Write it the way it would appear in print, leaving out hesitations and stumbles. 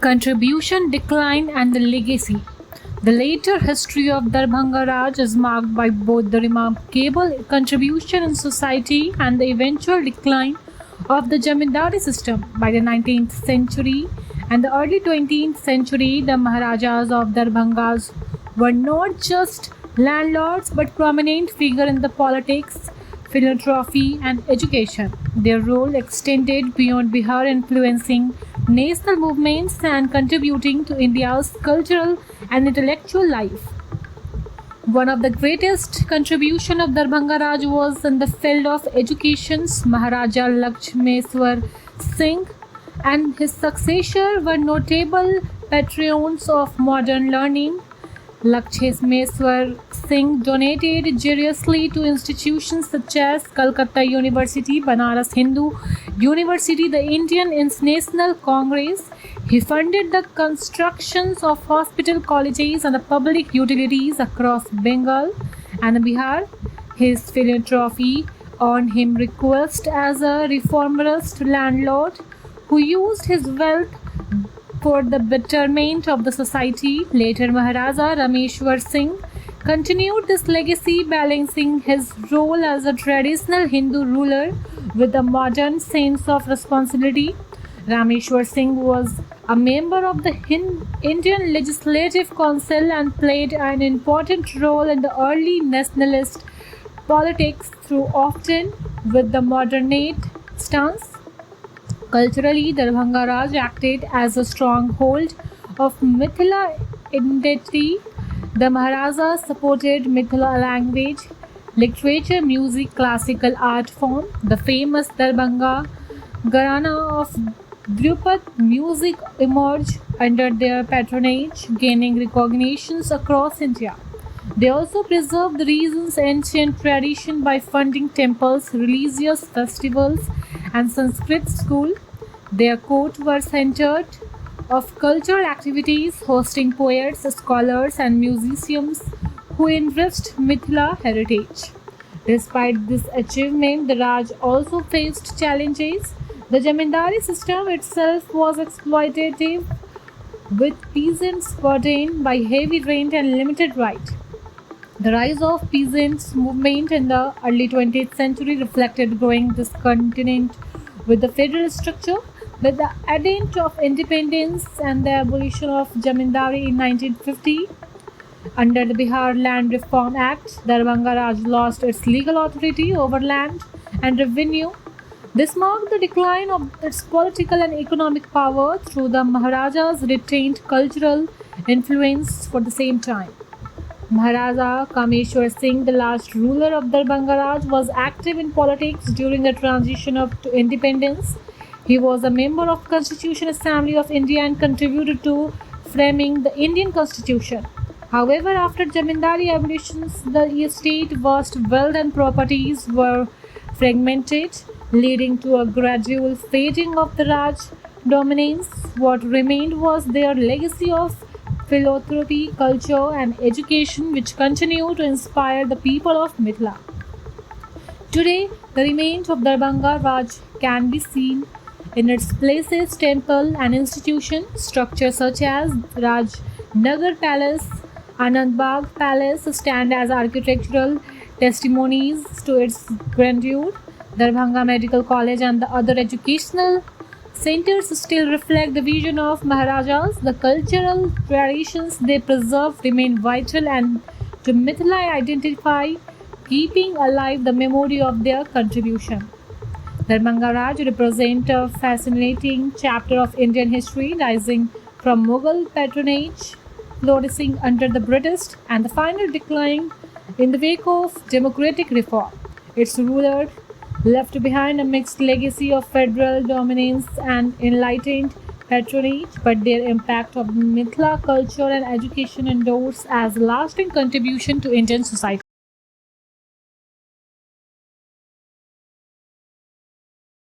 Contribution, decline, and the legacy. The later history of Darbhanga Raj is marked by both the remarkable contribution in society and the eventual decline of the Jamindari system. By the 19th century and the early 20th century, the Maharajas of Darbhangas were not just landlords but prominent figure in the politics, philanthropy, and education. Their role extended beyond Bihar, influencing national movements and contributing to India's cultural and intellectual life. One of the greatest contribution of Darbhanga Raj was in the field of education. Maharaja Lakshmeswar Singh and his successor were notable patrons of modern learning. Lakshmeswar Singh donated generously to institutions such as Calcutta University, Banaras Hindu University, the Indian National Congress. He funded the constructions of hospital, colleges, and the public utilities across Bengal and Bihar. His philanthropy earned him request as a reformist landlord who used his wealth for the betterment of the society. Later, Maharaja Rameshwar Singh continued this legacy, balancing his role as a traditional Hindu ruler with a modern sense of responsibility. Rameshwar Singh was a member of the Indian Legislative Council and played an important role in the early nationalist politics through often with the moderate stance. Culturally, Darbhanga Raj acted as a stronghold of Mithila identity. The Maharajas supported Mithila language, literature, music, classical art form. The famous Darbhanga Gharana of Dhrupad music emerged under their patronage, gaining recognitions across India. They also preserved the region's ancient tradition by funding temples, religious festivals, and Sanskrit school. Their court were centered of cultural activities, hosting poets, scholars, and musicians who enriched Mithila heritage. Despite this achievement, the Raj also faced challenges. The Jamindari system itself was exploitative, with peasants burdened by heavy rent and limited right. The rise of peasants' movement in the early 20th century reflected growing discontent with the federal structure. With the advent of independence and the abolition of Jamindari in 1950, under the Bihar Land Reform Act, Darbhanga Raj lost its legal authority over land and revenue. This marked the decline of its political and economic power, through the Maharajas retained cultural influence for the same time. Maharaja Kameshwar Singh, the last ruler of Darbhanga Raj, was active in politics during the transition to independence. He was a member of Constitutional Assembly of India and contributed to framing the Indian Constitution. However, after Jamindari abolitions, the estate's vast wealth and properties were fragmented, leading to a gradual fading of the Raj dominance. What remained was their legacy of philanthropy, culture, and education, which continue to inspire the people of Mithila. Today, the remains of Darbhanga Raj can be seen in its places, temple, and institution structures such as Raj Nagar Palace, Anand Bagh Palace stand as architectural testimonies to its grandeur. Darbhanga Medical College and the other educational centers still reflect the vision of Maharajas. The cultural traditions they preserve remain vital and to Mithila identify, keeping alive the memory of their contribution. Darbhanga Raj represents a fascinating chapter of Indian history, rising from Mughal patronage, flourishing under the British, and the final decline in the wake of democratic reform. Its ruler left behind a mixed legacy of federal dominance and enlightened patronage, but their impact on Mithila culture and education endures as a lasting contribution to Indian society.